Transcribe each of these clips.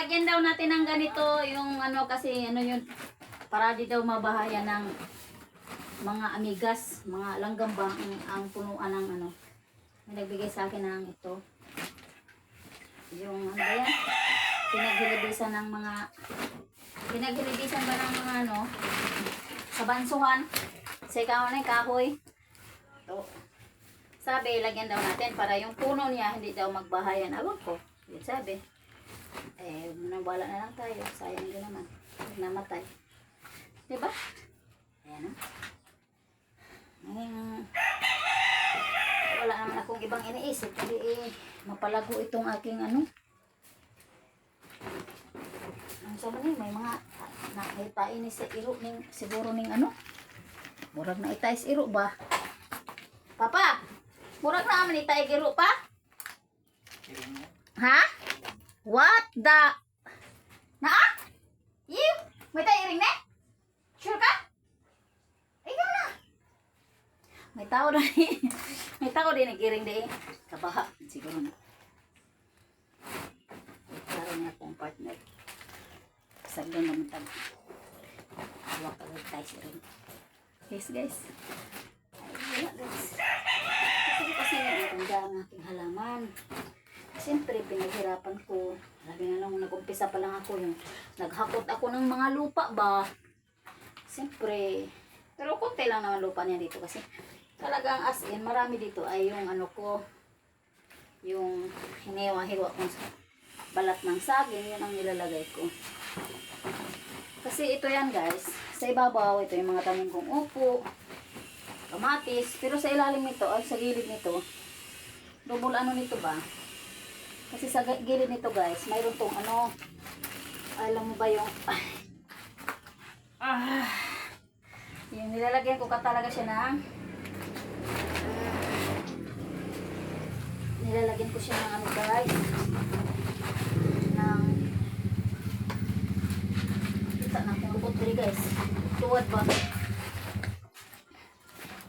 lagyan daw natin ng ganito, yung ano kasi, ano yun, para di daw mabahaya ng mga amigas, mga langgam ba, ang punuan ng ano. May nagbigay sa akin ng ito. Yung ano ba yan? Pinaghilibisan ng mga, pinaghilibisan ba ng mga ano, sa bansuhan. Sa ikaw na yung kahoy. Ito. Sabi, lagyan daw natin para yung puno niya hindi daw magbahayan. Awag ko. Yun sabi. Eh, manawala na lang tayo. Sayang din naman. Namatay. Diba? Ayan o. Wala naman akong ibang iniisip. Kasi mapalago itong aking ano. Ang sabi niya, may mga nakaitain ni sa iro ning, siguro ning ano. Murag na itais iro ba? Papa! Murag na aman itay iro pa? Ha? What the? Naa? Iyo? May tayo ring na? Sure ka? Ikaw na. May tao na may tao din nag-iring din. Kabaha. Siguro na. Klaro niya akong partner. Sagdan naman tayo. Huwag ka rin tayo siya rin. Yes guys. Ay, wala guys. Kasi nagtanda ang aking halaman. Siyempre, pinaghirapan ko. Lagi na lang, nag-umpisa pa lang ako yung naghakot ako ng mga lupa ba. Siyempre, pero konti lang naman lupa niya dito kasi talagang as in, marami dito ay yung ano ko, yung hiniwa-hiwa kong balat ng saging, yun ang nilalagay ko. Kasi ito yan guys, sa ibabaw, ito yung mga tanim kong upo, kamatis, pero sa ilalim nito, ay sa gilid nito, double ano nito ba? Kasi sa gilid nito guys, mayroon tong ano, alam mo ba yung, yung nilalagyan ko ka talaga siya ng, nilalagyan ko siya ng ano guys, ng, kita na kung lubot dali guys, tuwad ba?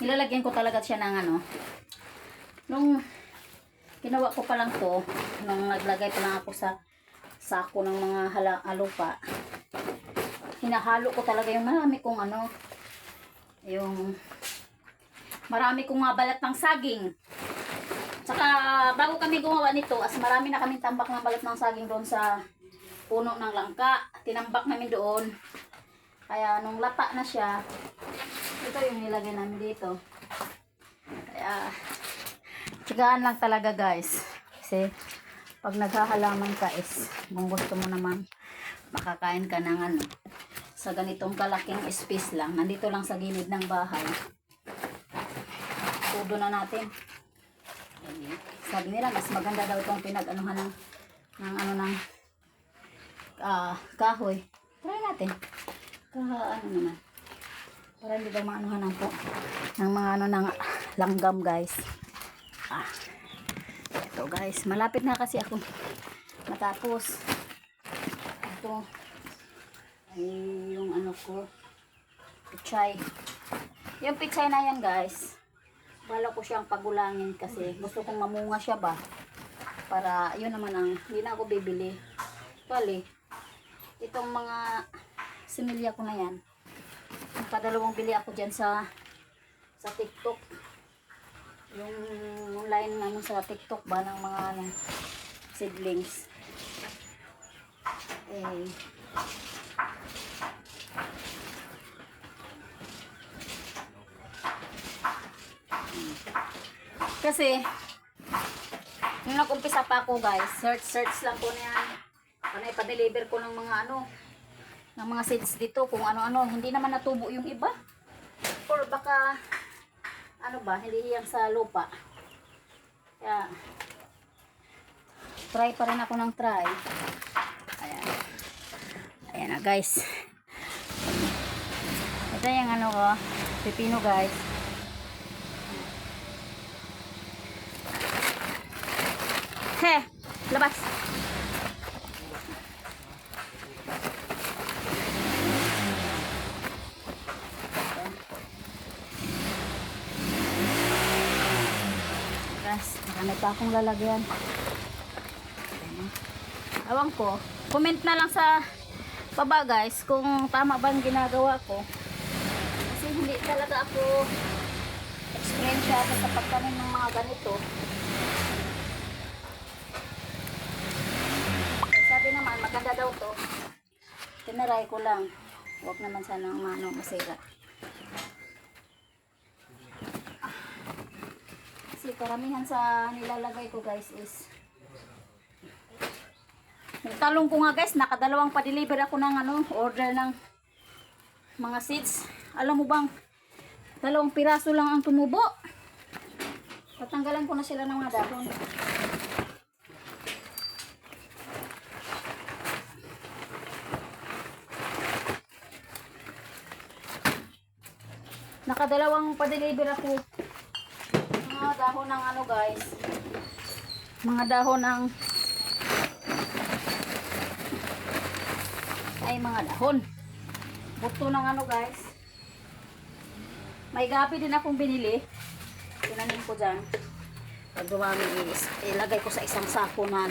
Nilalagyan ko talaga siya ng ano, nung, ginawa ko pa lang to, nung naglagay pa lang ako sa sako ng mga lupa. Hinahalo ko talaga yung marami kong ano, yung marami kong mga balat ng saging. Tsaka bago kami gumawa nito, as marami na kaming tambak ng balat ng saging doon sa puno ng langka. Tinambak namin doon. Kaya nung lata na siya, ito yung nilagay namin dito. Kaya tigaan lang talaga guys. Kasi pag naghahalaman ka is kung gusto mo naman makakain ka ng ano sa ganitong kalaking space lang. Nandito lang sa gilid ng bahay. Tudo na natin. Sabi nila mas maganda daw itong pinag-anuhan ng ano ng kahoy. Try natin. Ano naman. Para hindi daw maanuhan ng po ng mga ano ng langgam guys. Ito guys, malapit na kasi ako matapos. Ito ay yung ano ko, pichay. Yung pichay na yan guys, bala ko siyang pagulangin kasi gusto kong mamunga siya ba, para yun naman ang hindi na ako bibili. Bali, itong mga similya ko na yan, nakadalawang bili ako dyan sa TikTok. Yung online namin sa TikTok ba ng mga ano, seedlings. Kasi nung nag-umpisa pa ako guys, search lang ko na yan. Panay pa-deliver ko ng mga ano, ng mga seeds dito kung ano-ano. Hindi naman natubo yung iba. Or baka ano ba, hindi hiyang sa lupa. Kaya try pa rin ako ng try. Ayan. Ayan na guys. Ito yung ano ko, pipino guys. He, labas. Marami pa akong lalagyan. Awang ko, Comment na lang sa baba guys kung tama ba ang ginagawa ko. Kasi hindi talaga ako experience sa pagtanim ng mga ganito. Sabi naman maganda daw to. Tinaray ko lang. Huwag naman sana masira. Kasi karamihan sa nilalagay ko guys is talong ko nga guys, nakadalawang pa-deliver ako ng order ng mga seeds. Alam mo bang 2 piraso lang ang tumubo. Tatanggalan ko na sila ng mga dahon. Nakadalawang pa-deliver ako mga dahon ng guys, mga dahon ng mga dahon buto ng guys. May gabi din akong binili, tinanim ko dyan. Pag dumami ilagay ko sa isang sako na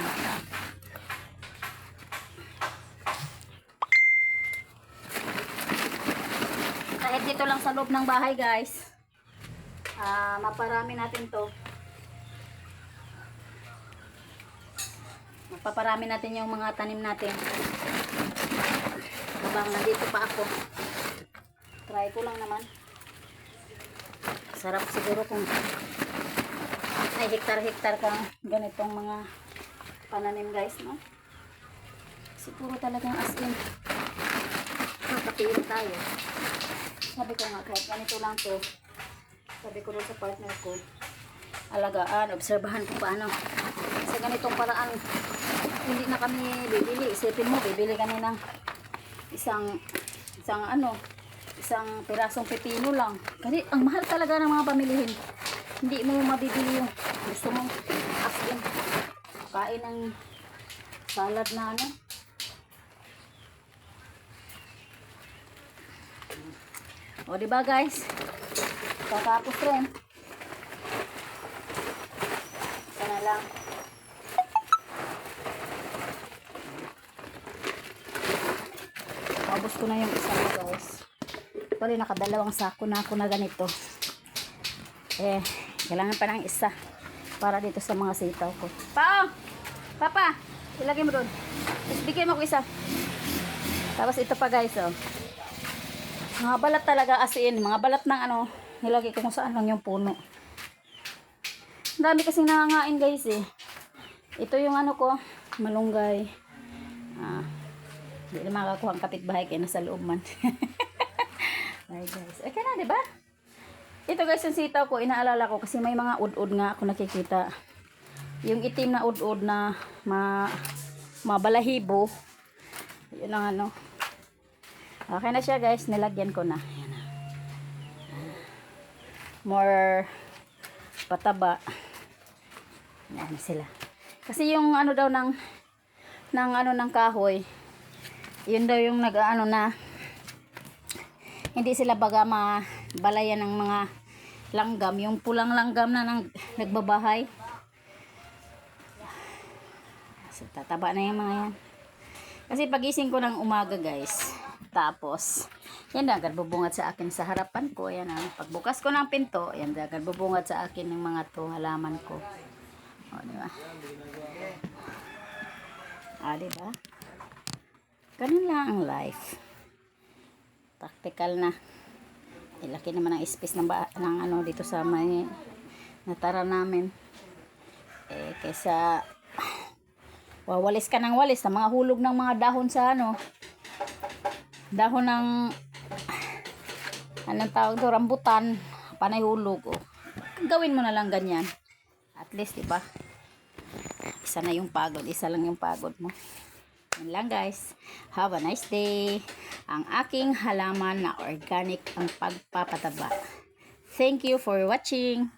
kahit dito lang sa loob ng bahay guys. Maparami natin to. Mapaparami natin yung mga tanim natin. Habang nandito pa ako. Try ko lang naman. Sarap siguro kung may hektar-hektar kang ganitong mga pananim guys, no? Siguro talagang as in makapili tayo. Sabi ko nga kahit ganito lang to. Sabi ko rin sa partner ko, alagaan, obserbahan ko paano. Sa ganitong paraan, hindi na kami bibili. Isipin mo, bibili kami ng isang pirasong pepino lang. Kasi ang mahal talaga ng mga pamilihin. Hindi mo mabibili yung gusto mong as-in kain ng salad na O diba guys? Tatapos rin. Ito na lang. Tapos ko na yung isa guys. Pali nakadalawang sako na ako na ganito. Kailangan pa ng isa para dito sa mga sitaw ko. Papa, ilagay mo doon. Tapos bigyan mo ko isa. Tapos ito pa guys, mga balat talaga as in, mga balat ng nilagay ko kung saan lang yung puno. Ang dami kasing nangangain guys Ito yung ko, malunggay. Hindi na makakuha ang kapitbahay kaya nasa loob man. Ay guys, okay na diba? Ito guys yung sitaw ko, inaalala ko kasi may mga ud-ud nga ako nakikita. Yung itim na ud-ud na mabalahibo. Yun ang okay na siya guys, nilagyan ko na. Ayan na. More pataba. Ayan na sila. Kasi yung daw ng kahoy, yun daw yung na hindi sila baga mabalayan ng mga langgam, yung pulang langgam na nagbabahay. So, tataba na yung mga yan. Kasi pagising ko ng umaga guys, tapos yan agad bubungad sa akin sa harapan ko. Yan pagbukas ko ng pinto, yan agad bubungad sa akin ng mga halaman ko. Diba? Diba? Ganun lang ang life. Practical na. Laki naman ang space ng dito sa may natara namin. Kaysa wawalis ka ng walis sa mga hulog ng mga dahon sa dahon ng anong tawag to, rambutan, panay hulog. Gawin mo na lang ganyan. At least, diba? Isa na yung pagod. Isa lang yung pagod mo. Yan lang guys. Have a nice day. Ang aking halaman na organic ang pagpapataba. Thank you for watching.